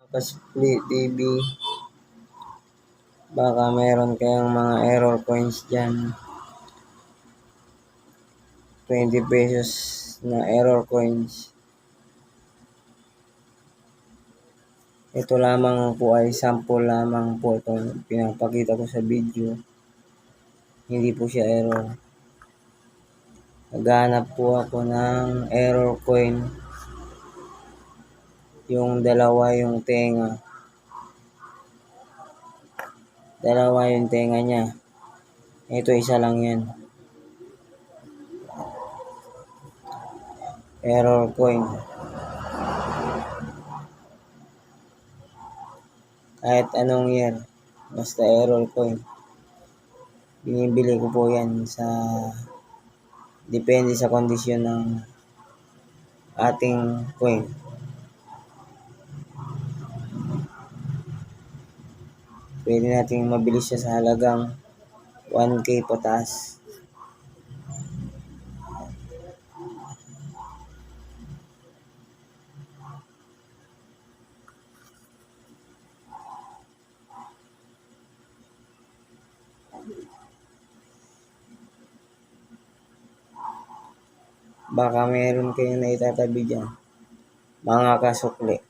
Split TV. Baka meron kayong mga error coins dyan. 20 pesos na error coins. Ito lamang po ay sample lamang po itong pinapakita ko sa video. Hindi po siya error. Naghanap po ako ng error coin. Yung dalawa yung tenga. Dalawa yung tenga niya. Ito isa lang yan. Error coin. Kahit anong year. Basta error coin. Binibili ko po yan sa depende sa kondisyon ng ating coin. Pwede nating mabili siya sa halagang 1K pataas. Baka meron kayong naitatabi dyan, mga kasukli.